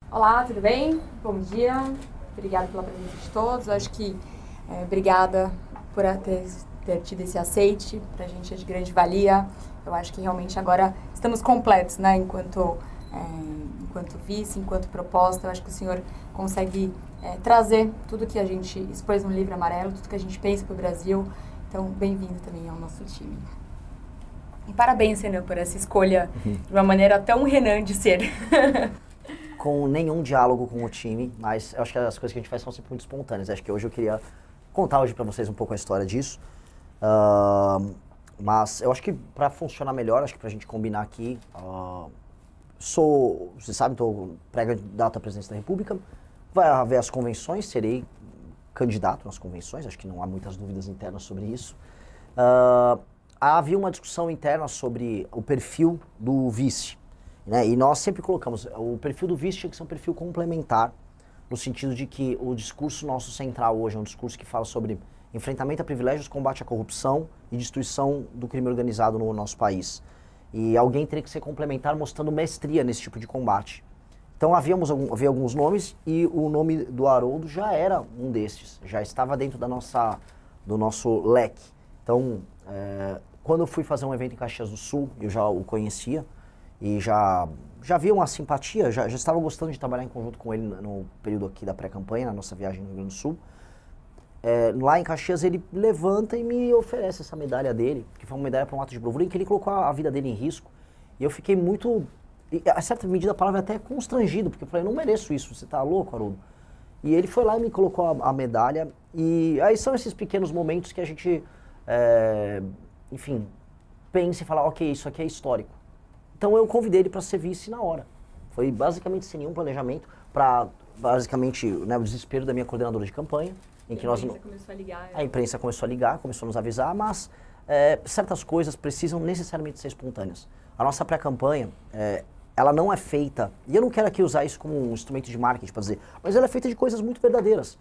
Olá, tudo bem? Bom dia. Obrigada pela presença de todos. Acho que obrigada por ter tido esse aceite. Para a gente é de grande valia. Eu acho que realmente agora estamos completos, né? Enquanto vice, enquanto proposta. Eu acho que o senhor consegue trazer tudo que a gente expôs no livro amarelo, tudo que a gente pensa para o Brasil. Então, bem-vindo também ao nosso time. E parabéns, Renan, por essa escolha de uma maneira tão Renan de ser. Com nenhum diálogo com o time, mas eu acho que as coisas que a gente faz são sempre muito espontâneas. Acho que hoje eu queria contar hoje para vocês um pouco a história disso. Mas eu acho que para funcionar melhor, acho que para a gente combinar aqui, vocês sabem, estou pré-candidato à presidência da República, vai haver as convenções, serei candidato nas convenções, acho que não há muitas dúvidas internas sobre isso. Havia uma discussão interna sobre o perfil do vice. Né? E nós sempre colocamos, o perfil do vice tinha que ser um perfil complementar, no sentido de que o discurso nosso central hoje é um discurso que fala sobre enfrentamento a privilégios, combate à corrupção e destruição do crime organizado no nosso país. E alguém teria que ser complementar mostrando mestria nesse tipo de combate. Então havia alguns nomes e o nome do Haroldo já era um destes, já estava dentro do nosso leque. Então, quando eu fui fazer um evento em Caxias do Sul, eu já o conhecia, e já havia uma simpatia, já estava gostando de trabalhar em conjunto com ele no período aqui da pré-campanha, na nossa viagem no Rio Grande do Sul. Lá em Caxias ele levanta e me oferece essa medalha dele, que foi uma medalha para um ato de bravura em que ele colocou a vida dele em risco. E eu fiquei muito, a certa medida a palavra até constrangido, porque eu falei, não mereço isso, você tá louco, Haroldo? E ele foi lá e me colocou a medalha, e aí são esses pequenos momentos que a gente, enfim, pensa e fala, ok, isso aqui é histórico. Então eu convidei ele para ser vice na hora. Foi basicamente sem nenhum planejamento, para basicamente, né, o desespero da minha coordenadora de campanha. Em que a imprensa começou a ligar. A imprensa começou a ligar, começou a nos avisar, mas certas coisas precisam necessariamente ser espontâneas. A nossa pré-campanha, ela não é feita, e eu não quero aqui usar isso como um instrumento de marketing para dizer, mas ela é feita de coisas muito verdadeiras.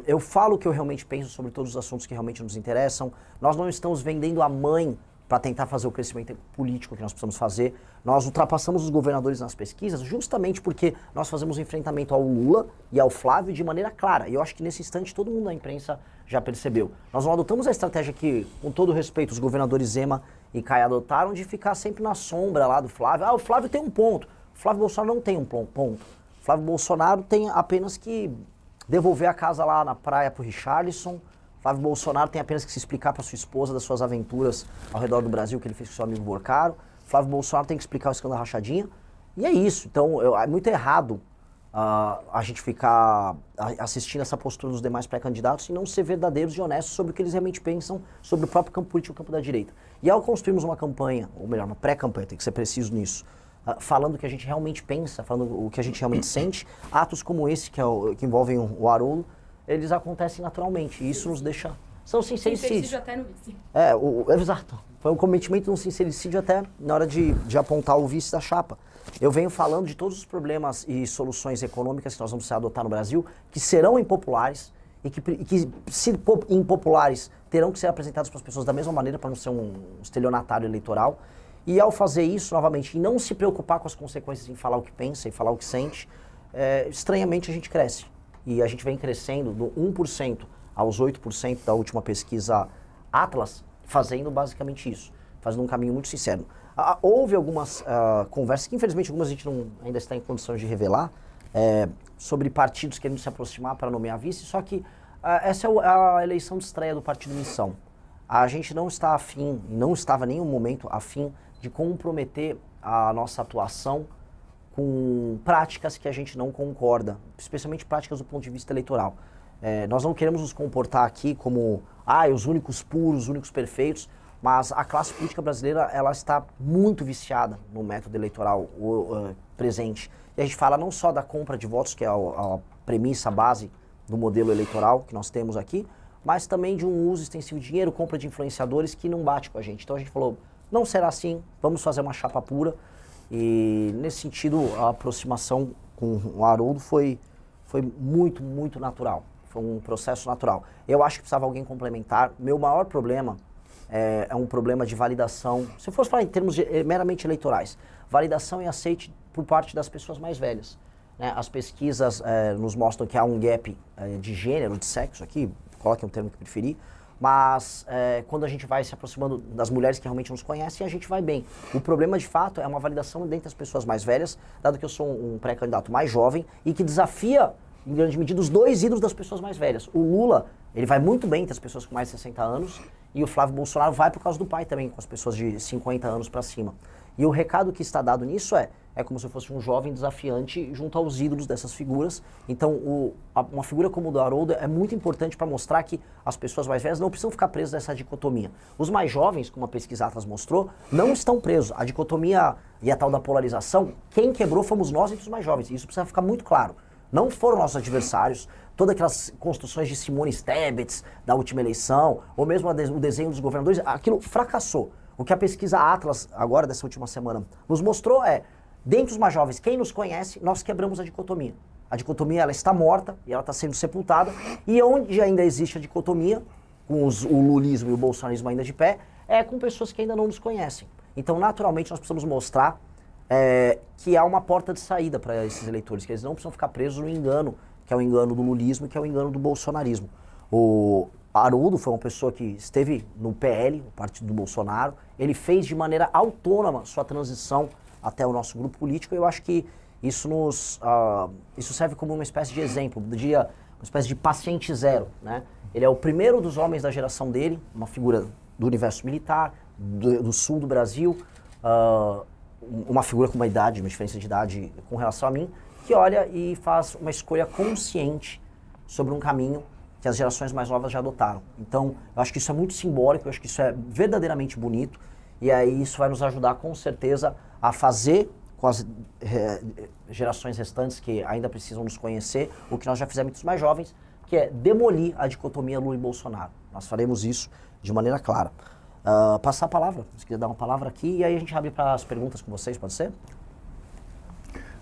Eu falo o que eu realmente penso sobre todos os assuntos que realmente nos interessam. Nós não estamos vendendo a mãe para tentar fazer o crescimento político que nós precisamos fazer. Nós ultrapassamos os governadores nas pesquisas justamente porque nós fazemos um enfrentamento ao Lula e ao Flávio de maneira clara. E eu acho que nesse instante todo mundo da imprensa já percebeu. Nós não adotamos a estratégia que, com todo respeito, os governadores Zema e Caio adotaram de ficar sempre na sombra lá do Flávio. O Flávio tem um ponto. O Flávio Bolsonaro não tem um ponto. O Flávio Bolsonaro tem apenas que devolver a casa lá na praia pro Richarlison. Flávio Bolsonaro tem apenas que se explicar para sua esposa das suas aventuras ao redor do Brasil que ele fez com seu amigo Borcaro. Flávio Bolsonaro tem que explicar o escândalo da rachadinha. E é isso. Então, é muito errado a gente ficar assistindo essa postura dos demais pré-candidatos e não ser verdadeiros e honestos sobre o que eles realmente pensam sobre o próprio campo político e o campo da direita. E ao construirmos uma campanha, ou melhor, uma pré-campanha, tem que ser preciso nisso, falando o que a gente realmente pensa, falando o que a gente realmente sente, atos como esse, que envolvem o Haroldo, eles acontecem naturalmente, e isso nos deixa... São sincericídios. Até no vice. Exato. Foi um cometimento de um sincericídio até na hora de apontar o vice da chapa. Eu venho falando de todos os problemas e soluções econômicas que nós vamos adotar no Brasil, que serão impopulares, e que se impopulares, terão que ser apresentados para as pessoas da mesma maneira, para não ser um estelionatário eleitoral. E ao fazer isso, novamente, e não se preocupar com as consequências em falar o que pensa e falar o que sente, estranhamente a gente cresce. E a gente vem crescendo do 1% aos 8% da última pesquisa Atlas, fazendo basicamente isso, fazendo um caminho muito sincero. Houve algumas conversas, que infelizmente algumas a gente não ainda está em condições de revelar, sobre partidos querendo se aproximar para nomear vice, só que essa é a eleição de estreia do Partido Missão. A gente não está afim, não estava em nenhum momento afim de comprometer a nossa atuação com práticas que a gente não concorda, especialmente práticas do ponto de vista eleitoral. Nós não queremos nos comportar aqui como os únicos puros, os únicos perfeitos, mas a classe política brasileira ela está muito viciada no método eleitoral presente. E a gente fala não só da compra de votos, que é a premissa, a base do modelo eleitoral que nós temos aqui, mas também de um uso extensivo de dinheiro, compra de influenciadores que não bate com a gente. Então a gente falou, não será assim, vamos fazer uma chapa pura. E nesse sentido, a aproximação com o Haroldo foi muito, muito natural. Foi um processo natural. Eu acho que precisava alguém complementar. Meu maior problema é um problema de validação. Se eu fosse falar em termos meramente eleitorais, validação e aceite por parte das pessoas mais velhas. né, as pesquisas nos mostram que há um gap de gênero, de sexo aqui, coloquem o termo que preferir, mas quando a gente vai se aproximando das mulheres que realmente nos conhecem, a gente vai bem. O problema, de fato, é uma validação dentre as pessoas mais velhas, dado que eu sou um pré-candidato mais jovem e que desafia, em grande medida, os dois ídolos das pessoas mais velhas. O Lula, ele vai muito bem entre as pessoas com mais de 60 anos, e o Flávio Bolsonaro vai por causa do pai também, com as pessoas de 50 anos para cima. E o recado que está dado nisso é como se eu fosse um jovem desafiante junto aos ídolos dessas figuras. Então, uma figura como o do Haroldo é muito importante para mostrar que as pessoas mais velhas não precisam ficar presas nessa dicotomia. Os mais jovens, como a pesquisa Atlas mostrou, não estão presos. A dicotomia e a tal da polarização, quem quebrou fomos nós entre os mais jovens. Isso precisa ficar muito claro. Não foram nossos adversários. Todas aquelas construções de Simone Tebet da última eleição, ou mesmo o desenho dos governadores, aquilo fracassou. O que a pesquisa Atlas, agora dessa última semana, nos mostrou dentre os mais jovens, quem nos conhece, nós quebramos a dicotomia. A dicotomia, ela está morta e ela está sendo sepultada. E onde ainda existe a dicotomia, com o lulismo e o bolsonarismo ainda de pé, é com pessoas que ainda não nos conhecem. Então, naturalmente, nós precisamos mostrar que há uma porta de saída para esses eleitores, que eles não precisam ficar presos no engano, que é o engano do lulismo e que é o engano do bolsonarismo. O Haroldo foi uma pessoa que esteve no PL, o partido do Bolsonaro. Ele fez de maneira autônoma sua transição até o nosso grupo político, e eu acho que isso isso serve como uma espécie de exemplo, uma espécie de paciente zero, né? Ele é o primeiro dos homens da geração dele, uma figura do universo militar, do sul do Brasil, uma figura com uma diferença de idade com relação a mim, que olha e faz uma escolha consciente sobre um caminho que as gerações mais novas já adotaram. Então, eu acho que isso é muito simbólico, eu acho que isso é verdadeiramente bonito, e aí isso vai nos ajudar com certeza a fazer com as gerações restantes que ainda precisam nos conhecer o que nós já fizemos entre os mais jovens, que é demolir a dicotomia Lula e Bolsonaro. Nós faremos isso de maneira clara. Passar a palavra, se quiser dar uma palavra aqui, e aí a gente abre para as perguntas com vocês, pode ser?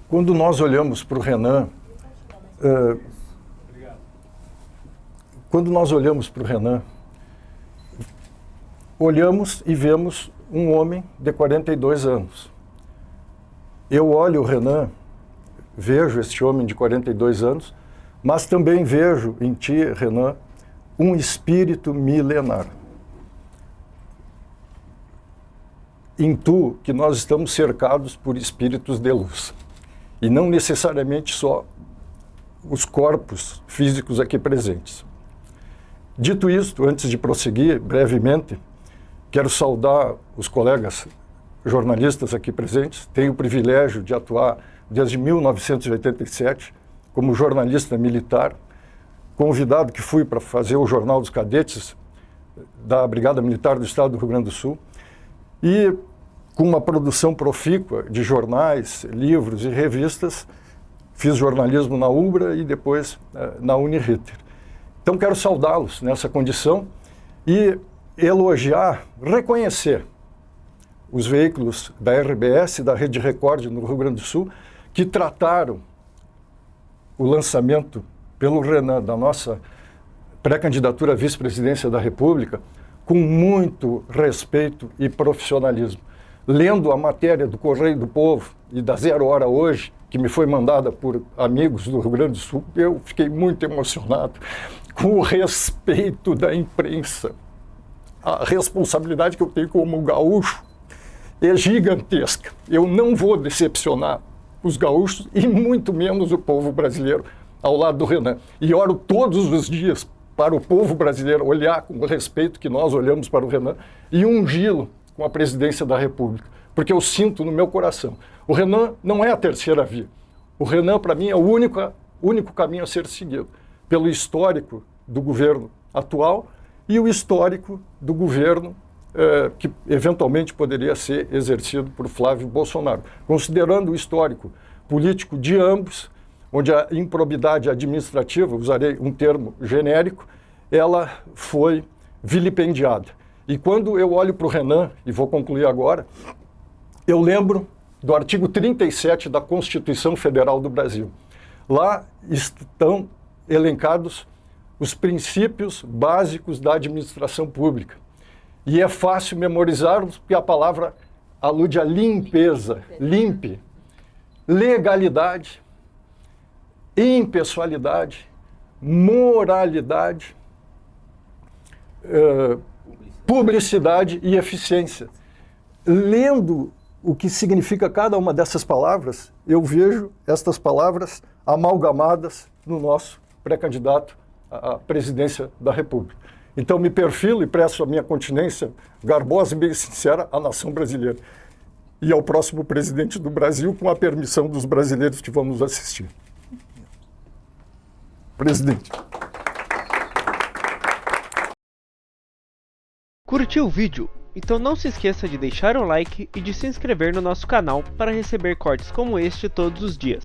Quando nós olhamos para o Renan, olhamos e vemos um homem de 42 anos. Eu olho o Renan, vejo este homem de 42 anos, mas também vejo em ti, Renan, um espírito milenar. Intuo que nós estamos cercados por espíritos de luz, e não necessariamente só os corpos físicos aqui presentes. Dito isto, antes de prosseguir brevemente, quero saudar os colegas jornalistas aqui presentes. Tenho o privilégio de atuar desde 1987 como jornalista militar, convidado que fui para fazer o Jornal dos Cadetes da Brigada Militar do Estado do Rio Grande do Sul, e com uma produção profícua de jornais, livros e revistas, fiz jornalismo na UBRA e depois na Uniriter. Então quero saudá-los nessa condição e elogiar, reconhecer os veículos da RBS, da Rede Record no Rio Grande do Sul, que trataram o lançamento pelo Renan da nossa pré-candidatura à vice-presidência da República com muito respeito e profissionalismo. Lendo a matéria do Correio do Povo e da Zero Hora hoje, que me foi mandada por amigos do Rio Grande do Sul, eu fiquei muito emocionado com o respeito da imprensa. A responsabilidade que eu tenho como gaúcho é gigantesca. Eu não vou decepcionar os gaúchos e muito menos o povo brasileiro ao lado do Renan. E oro todos os dias para o povo brasileiro olhar com o respeito que nós olhamos para o Renan e ungí-lo com a presidência da República, porque eu sinto no meu coração. O Renan não é a terceira via. O Renan, para mim, é o único caminho a ser seguido, pelo histórico do governo atual e o histórico do governo que eventualmente poderia ser exercido por Flávio Bolsonaro. Considerando o histórico político de ambos, onde a improbidade administrativa, usarei um termo genérico, ela foi vilipendiada. E quando eu olho para o Renan, e vou concluir agora, eu lembro do artigo 37 da Constituição Federal do Brasil. Lá estão elencados os princípios básicos da administração pública. E é fácil memorizarmos, porque a palavra alude à limpeza, limpe, legalidade, impessoalidade, moralidade, publicidade e eficiência. Lendo o que significa cada uma dessas palavras, eu vejo estas palavras amalgamadas no nosso pré-candidato à presidência da República. Então me perfilo e presto a minha continência garbosa e bem sincera à nação brasileira e ao próximo presidente do Brasil, com a permissão dos brasileiros que vão nos assistir. Presidente. Curtiu o vídeo? Então não se esqueça de deixar o like e de se inscrever no nosso canal para receber cortes como este todos os dias.